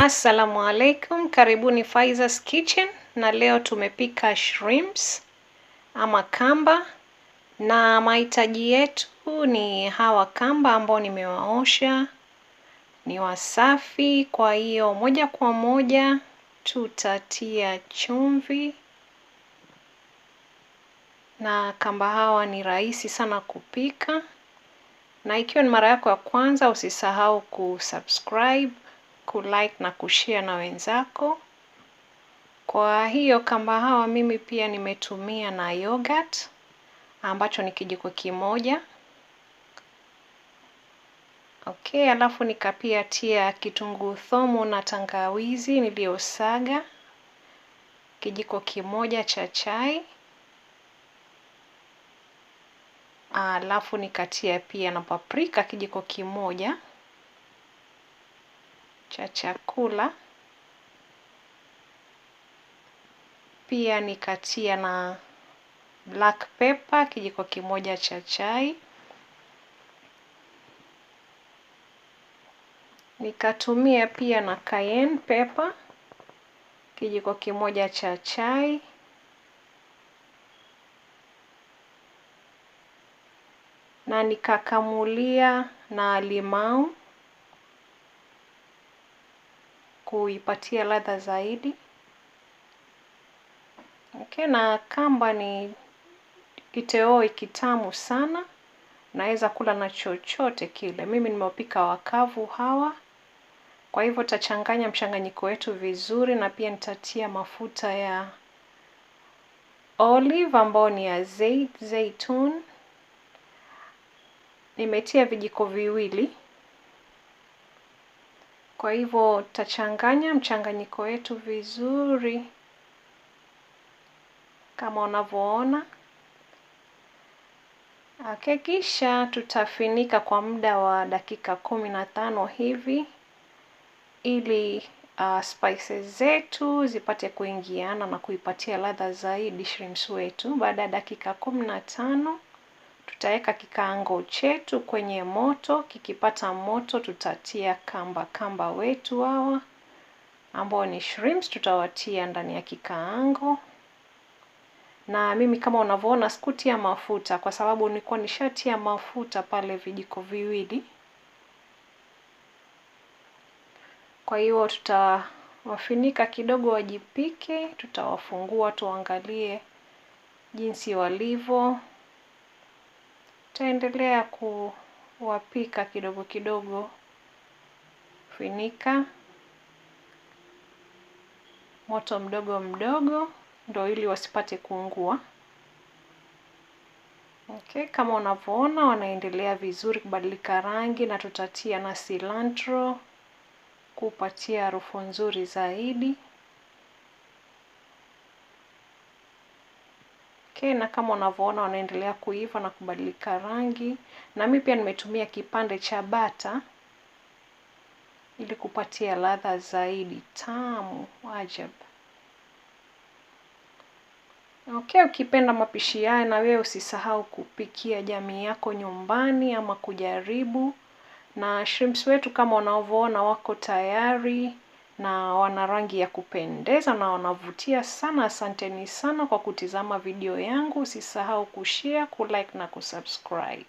Assalamu alaikum, karibuni Faiza's Kitchen, na leo tumepika shrimps ama kamba, na mahitaji yetu ni hawa kamba ambao nimewaosha, ni wasafi. Kwa hiyo moja kwa moja tutatia chumvi, na kamba hawa ni rahisi sana kupika. Na ikiwa ni mara yako ya kwanza, usisahau kusubscribe, kulike na kushare na wenzako. Kwa hiyo kamba hawa mimi pia nimetumia na yogurt ambacho ni kijiko kimoja. Okay, alafu nikapia tia kitunguu thomu na tangawizi niliosaga kijiko kimoja cha chai. Alafu nikatia pia na paprika kijiko kimoja cha chakula. Pia nikatia na black pepper kijiko kimoja cha chai. Nikatumia pia na cayenne pepper kijiko kimoja cha chai. Na nikakamulia na limau kuipatia ladha zaidi. Okay, na kamba ni kitoweo kitamu sana. Naweza kula na chochote kile. Mimi nimepika wakavu hawa. Kwa hivyo tachanganya mchanganyiko wetu vizuri, na pia nitatia mafuta ya olive ambao ni ya zaitun. Nimetia vijiko viwili. Kwa hivyo tachanganya mchanganyiko wetu vizuri kama unavyoona. Okay, kisha tutafinika kwa muda wa dakika 15 hivi ili spices zetu zipate kuingiana na kuipatia ladha zaidi shrimps wetu. Baada ya dakika 15 tutaweka kikaango chetu kwenye moto. Kikipata moto tutatia kamba wetu hawa ambao ni shrimps, tutawatia ndani ya kikaango. Na mimi kama unavyoona sikutia mafuta kwa sababu nilikuwa nishatia mafuta pale vijiko viwili. Kwa hiyo tutawafinika kidogo wajipike, tutawafungua tuangalie jinsi walivyo. Tutaendelea kuwapika kidogo kidogo. Finika moto mdogo mdogo ndio ili wasipate kuungua. Okay, kama unavyoona wanaendelea vizuri kubadilika rangi, na tutatia na cilantro kupatia harufu nzuri zaidi. Okay, na kama unavyoona wanaendelea kuiva na kubadilika rangi, na mimi pia nimetumia kipande cha bata ili kupatia ladha zaidi tamu ajabu. Okay, ukipenda mapishi haya na wewe usisahau kupikia jamii yako nyumbani ama kujaribu. Na shrimps wetu kama unavyoona wako tayari na wana rangi ya kupendeza na wanavutia sana. Asanteni sana kwa kutizama video yangu. Usisahau kushare, kulike na kusubscribe.